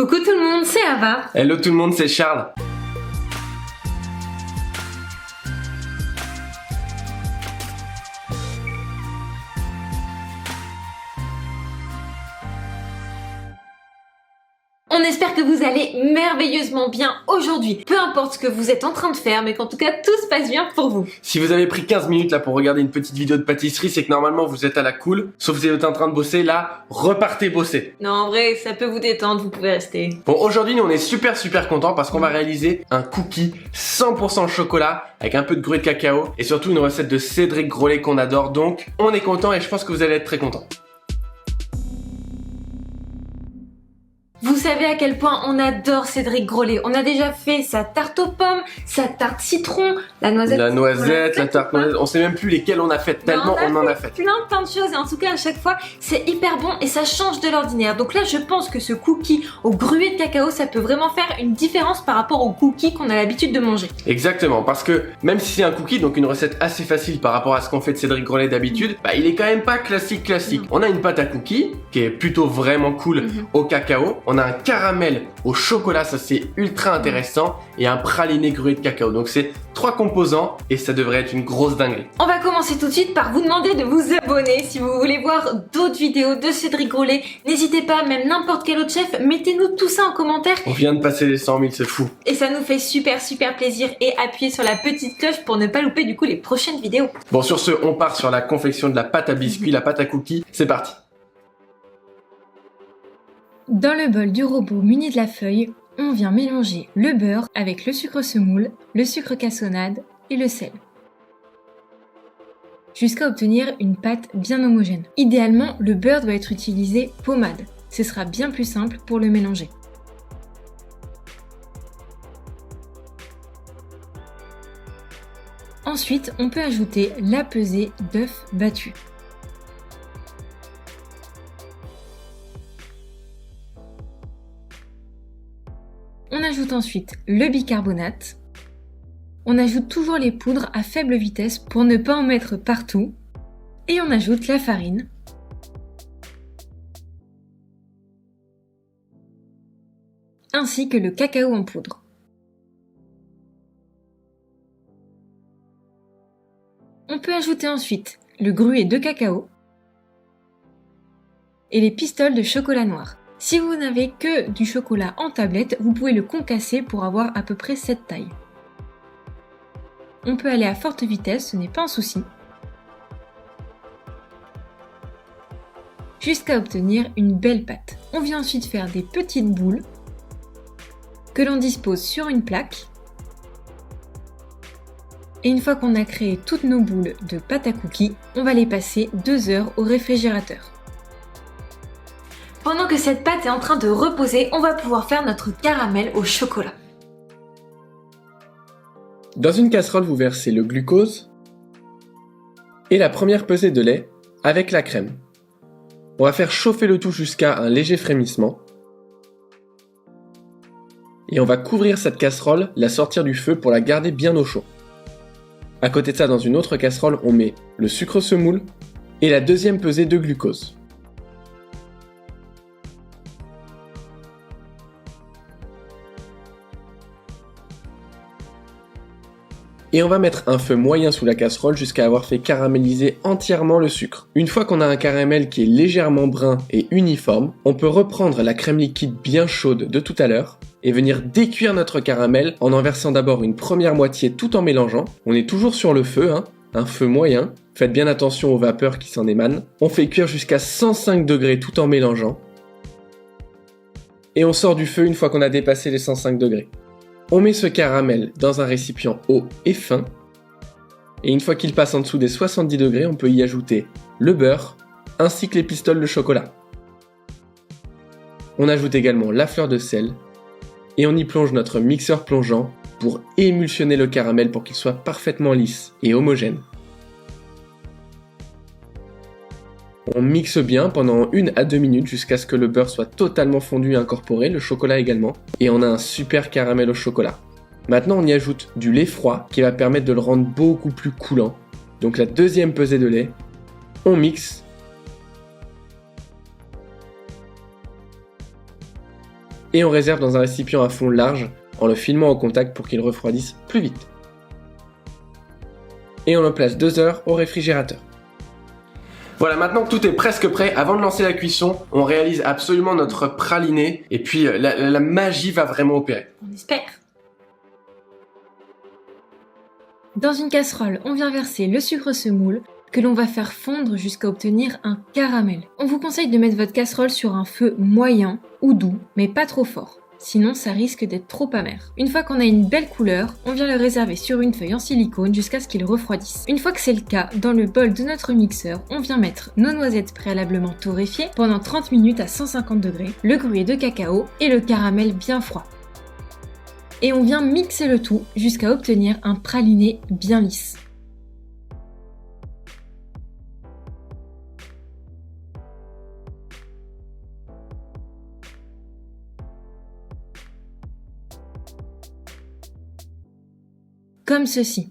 Coucou tout le monde, c'est Ava. Hello tout le monde, c'est Charles. On espère que vous allez merveilleusement bien aujourd'hui. Peu importe ce que vous êtes en train de faire, mais qu'en tout cas tout se passe bien pour vous. Si vous avez pris 15 minutes là pour regarder une petite vidéo de pâtisserie, c'est que normalement vous êtes à la cool. Sauf si vous êtes en train de bosser, là, repartez bosser. Non, en vrai, ça peut vous détendre, vous pouvez rester. Bon, aujourd'hui, nous on est super contents parce qu'on va réaliser un cookie 100% chocolat avec un peu de gruau de cacao et surtout une recette de Cédric Grolet qu'on adore. Donc, on est content et je pense que vous allez être très contents. Vous savez à quel point on adore Cédric Grolet. On a déjà fait sa tarte aux pommes, sa tarte citron, la noisette, la tarte noisette, on sait même plus lesquelles on a fait tellement on en a fait. Plein de choses et en tout cas à chaque fois c'est hyper bon et ça change de l'ordinaire. Donc là je pense que ce cookie au gruau de cacao ça peut vraiment faire une différence par rapport au cookie qu'on a l'habitude de manger. Exactement, parce que même si c'est un cookie, donc une recette assez facile par rapport à ce qu'on fait de Cédric Grolet d'habitude, bah il est quand même pas classique. On a une pâte à cookies qui est plutôt vraiment cool au cacao. On a un caramel au chocolat, ça c'est ultra intéressant, et un praliné gruau de cacao. Donc c'est 3 composants et ça devrait être une grosse dinguerie. On va commencer tout de suite par vous demander de vous abonner si vous voulez voir d'autres vidéos de Cédric Grolet. N'hésitez pas, même n'importe quel autre chef, mettez-nous tout ça en commentaire. On vient de passer les 100 000, c'est fou. Et ça nous fait super plaisir, et appuyez sur la petite cloche pour ne pas louper du coup les prochaines vidéos. Bon, sur ce, on part sur la confection de la pâte à biscuits, la pâte à cookies. C'est parti. Dans le bol du robot muni de la feuille, on vient mélanger le beurre avec le sucre semoule, le sucre cassonade et le sel, jusqu'à obtenir une pâte bien homogène. Idéalement, le beurre doit être utilisé pommade, ce sera bien plus simple pour le mélanger. Ensuite, on peut ajouter la pesée d'œufs battus. On ajoute ensuite le bicarbonate. On ajoute toujours les poudres à faible vitesse pour ne pas en mettre partout. Et on ajoute la farine. Ainsi que le cacao en poudre. On peut ajouter ensuite le gruau de cacao et les pistoles de chocolat noir. Si vous n'avez que du chocolat en tablette, vous pouvez le concasser pour avoir à peu près cette taille. On peut aller à forte vitesse, ce n'est pas un souci, jusqu'à obtenir une belle pâte. On vient ensuite faire des petites boules que l'on dispose sur une plaque. Et une fois qu'on a créé toutes nos boules de pâte à cookies, on va les passer 2 heures au réfrigérateur. Pendant que cette pâte est en train de reposer, on va pouvoir faire notre caramel au chocolat. Dans une casserole, vous versez le glucose et la première pesée de lait avec la crème. On va faire chauffer le tout jusqu'à un léger frémissement. Et on va couvrir cette casserole, la sortir du feu pour la garder bien au chaud. À côté de ça, dans une autre casserole, on met le sucre semoule et la deuxième pesée de glucose. Et on va mettre un feu moyen sous la casserole jusqu'à avoir fait caraméliser entièrement le sucre. Une fois qu'on a un caramel qui est légèrement brun et uniforme, on peut reprendre la crème liquide bien chaude de tout à l'heure et venir décuire notre caramel en versant d'abord une première moitié tout en mélangeant. On est toujours sur le feu, un feu moyen. Faites bien attention aux vapeurs qui s'en émanent. On fait cuire jusqu'à 105 degrés tout en mélangeant. Et on sort du feu une fois qu'on a dépassé les 105 degrés. On met ce caramel dans un récipient haut et fin, et une fois qu'il passe en dessous des 70 degrés, on peut y ajouter le beurre, ainsi que les pistoles de chocolat. On ajoute également la fleur de sel, et on y plonge notre mixeur plongeant pour émulsionner le caramel pour qu'il soit parfaitement lisse et homogène. On mixe bien pendant 1 à 2 minutes jusqu'à ce que le beurre soit totalement fondu et incorporé, le chocolat également, et on a un super caramel au chocolat. Maintenant on y ajoute du lait froid qui va permettre de le rendre beaucoup plus coulant. Donc la deuxième pesée de lait, on mixe Et on réserve dans un récipient à fond large en le filmant au contact pour qu'il refroidisse plus vite. Et on le place 2 heures au réfrigérateur. Voilà, maintenant que tout est presque prêt, avant de lancer la cuisson, on réalise absolument notre praliné et puis la magie va vraiment opérer. On espère. Dans une casserole, on vient verser le sucre semoule que l'on va faire fondre jusqu'à obtenir un caramel. On vous conseille de mettre votre casserole sur un feu moyen ou doux, mais pas trop fort. Sinon, ça risque d'être trop amer. Une fois qu'on a une belle couleur, on vient le réserver sur une feuille en silicone jusqu'à ce qu'il refroidisse. Une fois que c'est le cas, dans le bol de notre mixeur, on vient mettre nos noisettes préalablement torréfiées pendant 30 minutes à 150 degrés, le gruau de cacao et le caramel bien froid. Et on vient mixer le tout jusqu'à obtenir un praliné bien lisse. Comme ceci.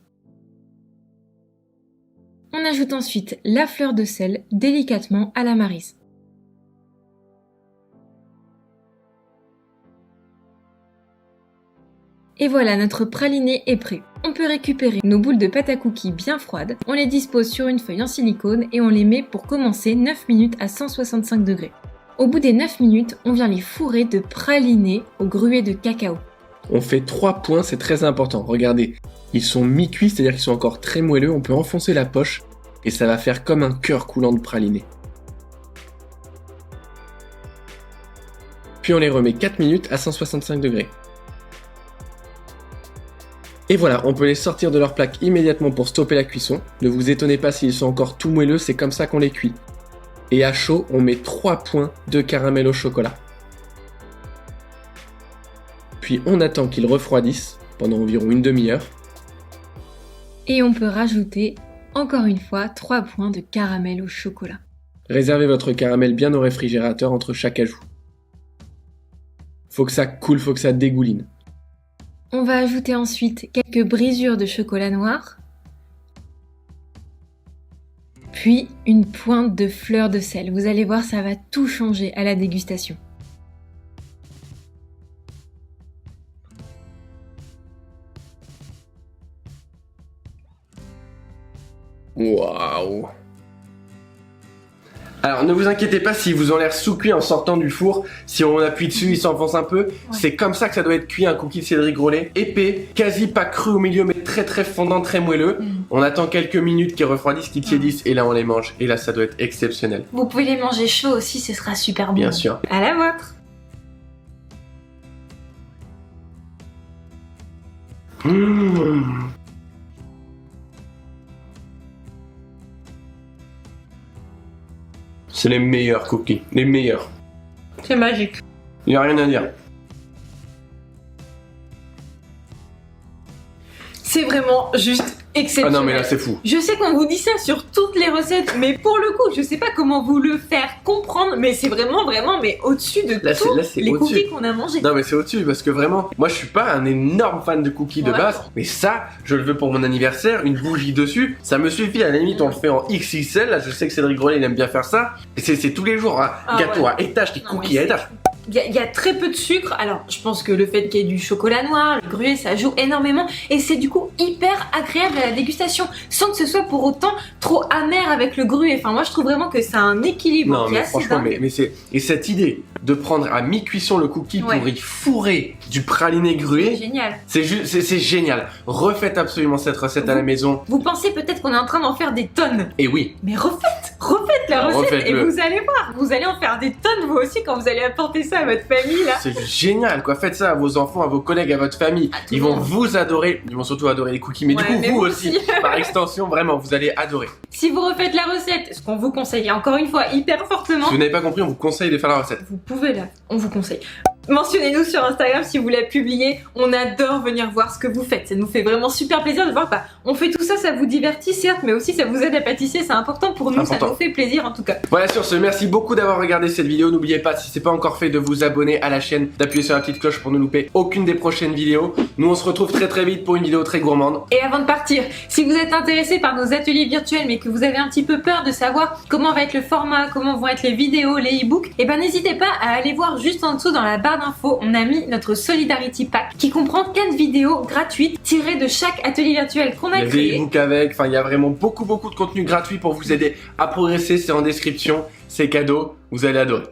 On ajoute ensuite la fleur de sel délicatement à la maryse. Et voilà, notre praliné est prêt. On peut récupérer nos boules de pâte à cookies bien froides, on les dispose sur une feuille en silicone et on les met pour commencer 9 minutes à 165 degrés. Au bout des 9 minutes, on vient les fourrer de praliné au gruau de cacao. On fait 3 points, c'est très important. Regardez, ils sont mi-cuits, c'est-à-dire qu'ils sont encore très moelleux. On peut enfoncer la poche et ça va faire comme un cœur coulant de praliné. Puis on les remet 4 minutes à 165 degrés. Et voilà, on peut les sortir de leur plaque immédiatement pour stopper la cuisson. Ne vous étonnez pas s'ils sont encore tout moelleux, c'est comme ça qu'on les cuit. Et à chaud, on met 3 points de caramel au chocolat. Puis on attend qu'ils refroidissent pendant environ une demi-heure. Et on peut rajouter, encore une fois, 3 points de caramel au chocolat. Réservez votre caramel bien au réfrigérateur entre chaque ajout. Faut que ça coule, faut que ça dégouline. On va ajouter ensuite quelques brisures de chocolat noir, puis une pointe de fleur de sel. Vous allez voir, ça va tout changer à la dégustation. Waouh! Alors ne vous inquiétez pas s'ils vous ont l'air sous-cuits en sortant du four. Si on appuie dessus, ils s'enfoncent un peu. Ouais. C'est comme ça que ça doit être cuit un cookie de Cédric Grolet. Épais, quasi pas cru au milieu, mais très très fondant, très moelleux. On attend quelques minutes qu'ils refroidissent, qu'ils tiédissent, et là on les mange. Et là ça doit être exceptionnel. Vous pouvez les manger chauds aussi, ce sera super bon. Bien sûr. À la vôtre. C'est les meilleurs cookies, les meilleurs. C'est magique. Il n'y a rien à dire. C'est vraiment juste exceptionnel. Ah non mais là c'est fou. Je sais qu'on vous dit ça sur toutes les recettes, mais pour le coup, je sais pas comment vous le faire comprendre, mais c'est vraiment, mais au-dessus de tous les cookies qu'on a mangés. Non mais c'est au-dessus, parce que vraiment, moi je suis pas un énorme fan de cookies de base, mais ça, je le veux pour mon anniversaire, une bougie dessus, ça me suffit. À la limite, on le fait en XXL, là je sais que Cédric Grolet il aime bien faire ça, et c'est tous les jours, hein. Gâteau à étage, des cookies à étage. Il y a très peu de sucre, alors je pense que le fait qu'il y ait du chocolat noir, le gruau, ça joue énormément et c'est du coup hyper agréable à la dégustation sans que ce soit pour autant trop amer avec le gruau. Enfin moi je trouve vraiment que c'est un équilibre. Non mais franchement, mais c'est... Et cette idée de prendre à mi-cuisson le cookie pour y fourrer du praliné grué, c'est génial. C'est génial. Refaites absolument cette recette à la maison. Vous pensez peut-être qu'on est en train d'en faire des tonnes. Et oui. Mais refaites la recette et vous allez voir, vous allez en faire des tonnes vous aussi quand vous allez apporter ça à votre famille là. C'est génial quoi, faites ça à vos enfants, à vos collègues, à votre famille. Ils vont vous adorer, ils vont surtout adorer les cookies, mais du coup vous aussi, par extension, vraiment, vous allez adorer. Si vous refaites la recette, ce qu'on vous conseille encore une fois hyper fortement. Si vous n'avez pas compris, on vous conseille de faire la recette. Vous pouvez là, on vous conseille. Mentionnez-nous sur Instagram si vous la publiez, on adore venir voir ce que vous faites, ça nous fait vraiment super plaisir de voir que on fait tout ça, ça vous divertit certes, mais aussi ça vous aide à pâtisser, c'est important pour nous, ça nous fait plaisir en tout cas. Voilà, sur ce, merci beaucoup d'avoir regardé cette vidéo, n'oubliez pas, si c'est pas encore fait, de vous abonner à la chaîne, d'appuyer sur la petite cloche pour ne louper aucune des prochaines vidéos. Nous on se retrouve très vite pour une vidéo très gourmande. Et avant de partir, si vous êtes intéressé par nos ateliers virtuels mais que vous avez un petit peu peur de savoir comment va être le format, comment vont être les vidéos, les e-books, et ben n'hésitez pas à aller voir juste en dessous dans la barre barre d'infos, on a mis notre Solidarity Pack qui comprend 4 vidéos gratuites tirées de chaque atelier virtuel qu'on a Il y a des créé. e-books avec, enfin il y a vraiment beaucoup de contenu gratuit pour vous aider à progresser, c'est en description, c'est cadeau, vous allez adorer.